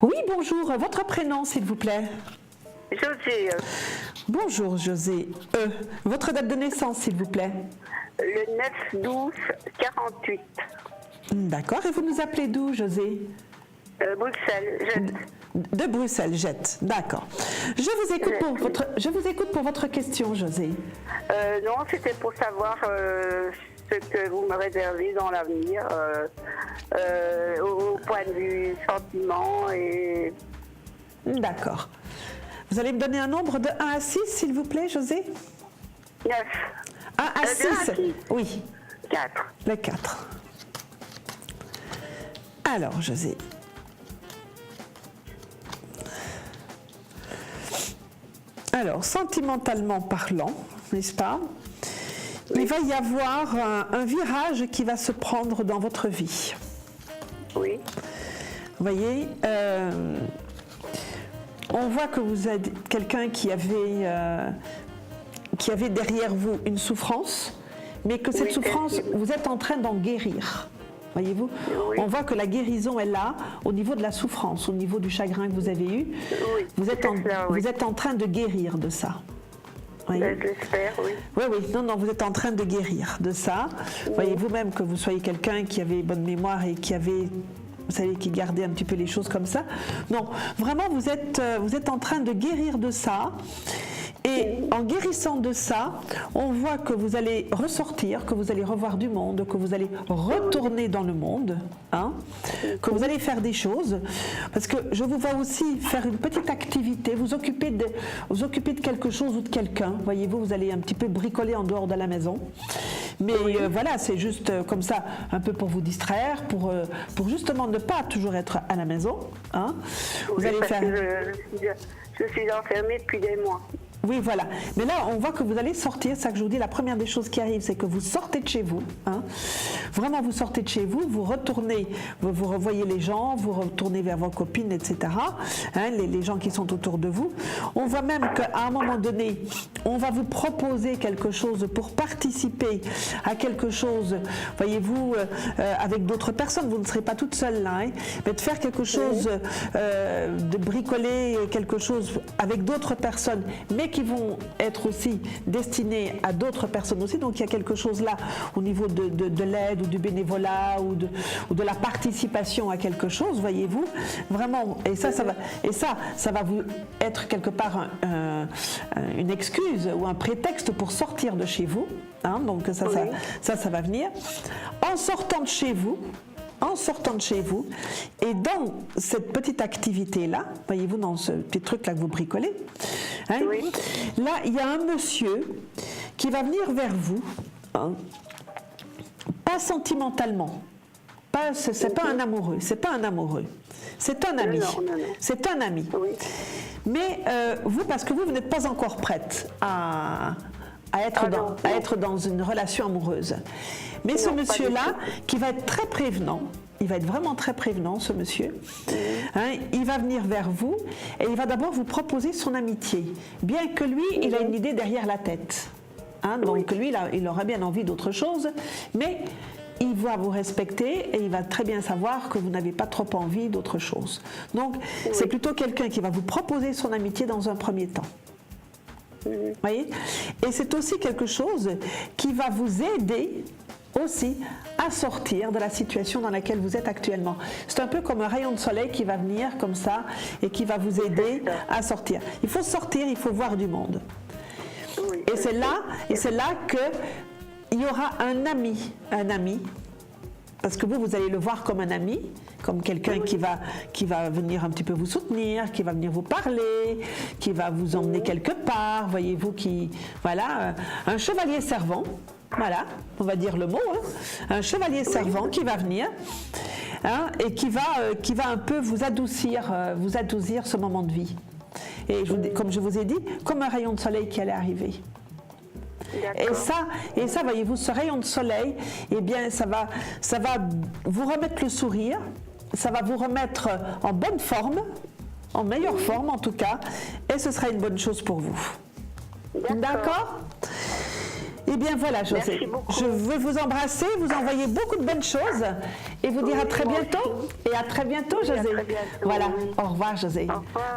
Oui, bonjour. Votre prénom, s'il vous plaît? José, Bonjour, José. Votre date de naissance, s'il vous plaît? le 9-12-48. D'accord. Et vous nous appelez d'où, José? Bruxelles, De Bruxelles, Jette. D'accord. Je vous écoute pour votre question, José. non, c'était pour savoir ce que vous me réservez dans l'avenir au point de vue sentiment et... D'accord. Vous allez me donner un nombre de 1 à 6, s'il vous plaît, José? 9. 1 à 6? 2 à 6. Oui. 4. Le 4. Alors, José. Alors, sentimentalement parlant, n'est-ce pas? Il va y avoir un virage qui va se prendre dans votre vie. Oui. Vous voyez, on voit que vous êtes quelqu'un qui avait derrière vous une souffrance, mais que cette souffrance, vous êtes en train d'en guérir. Voyez-vous, on voit que la guérison est là, au niveau de la souffrance, au niveau du chagrin que vous avez eu. Oui, Vous êtes en train de guérir de ça. Voyez. J'espère, oui. Oui, oui, non, vous êtes en train de guérir de ça. Voyez-vous même que vous soyez quelqu'un qui avait bonne mémoire et qui avait, vous savez, qui gardait un petit peu les choses comme ça. Non, vraiment, vous êtes en train de guérir de ça. Et en guérissant de ça, on voit que vous allez ressortir, que vous allez revoir du monde, que vous allez retourner dans le monde, hein, que vous allez faire des choses. Parce que je vous vois aussi faire une petite activité, vous occuper de quelque chose ou de quelqu'un. Voyez-vous, vous allez un petit peu bricoler en dehors de la maison. Mais voilà, c'est juste comme ça, un peu pour vous distraire, pour justement ne pas toujours être à la maison. Hein. Vous allez faire... Je suis enfermée depuis des mois. Oui, voilà. Mais là, on voit que vous allez sortir. C'est ça que je vous dis, la première des choses qui arrive, c'est que vous sortez de chez vous. Hein. Vraiment, vous sortez de chez vous, vous retournez, vous revoyez les gens, vous retournez vers vos copines, etc. Hein, les gens qui sont autour de vous. On voit même qu'à un moment donné, on va vous proposer quelque chose pour participer à quelque chose, voyez-vous, avec d'autres personnes. Vous ne serez pas toute seule là, hein, mais de faire quelque chose, de bricoler quelque chose avec d'autres personnes, mais qui vont être aussi destinés à d'autres personnes aussi. Donc il y a quelque chose là au niveau de l'aide ou du bénévolat ou de la participation à quelque chose, voyez-vous, vraiment. Et ça va vous être quelque part une excuse ou un prétexte pour sortir de chez vous. Hein, donc ça va venir. En sortant de chez vous, et dans cette petite activité-là, voyez-vous, dans ce petit truc-là que vous bricolez, hein, là, il y a un monsieur qui va venir vers vous, hein, pas sentimentalement, c'est pas un amoureux, c'est un ami. C'est un ami. Oui. Mais vous, parce que vous n'êtes pas encore prête à être dans une relation amoureuse. Mais ce monsieur-là, qui va être très prévenant, il va être vraiment très prévenant, ce monsieur, hein, il va venir vers vous et il va d'abord vous proposer son amitié, bien que lui, il a une idée derrière la tête. Hein, donc lui, il aura bien envie d'autre chose, mais il va vous respecter et il va très bien savoir que vous n'avez pas trop envie d'autre chose. Donc, c'est plutôt quelqu'un qui va vous proposer son amitié dans un premier temps. Voyez? Et c'est aussi quelque chose qui va vous aider aussi à sortir de la situation dans laquelle vous êtes actuellement. C'est un peu comme un rayon de soleil qui va venir comme ça et qui va vous aider à sortir. Il faut sortir, il faut voir du monde. Et c'est là que il y aura un ami, parce que vous allez le voir comme un ami, comme quelqu'un qui va venir un petit peu vous soutenir, qui va venir vous parler, qui va vous emmener quelque part, voyez-vous, voilà, un chevalier servant, voilà, on va dire le mot, hein, un chevalier servant qui va venir, hein, et qui va un peu vous adoucir ce moment de vie. Et comme je vous ai dit, comme un rayon de soleil qui allait arriver. Et ça, voyez-vous, ce rayon de soleil, eh bien, ça va vous remettre le sourire, ça va vous remettre en bonne forme, en meilleure forme en tout cas, et ce sera une bonne chose pour vous. D'accord ? Eh bien voilà, José. Merci beaucoup. Je veux vous embrasser, vous envoyer beaucoup de bonnes choses et vous dire à très bientôt. Et à très bientôt, Oui, à José. très bientôt, Voilà. oui. Au revoir, José. Au revoir.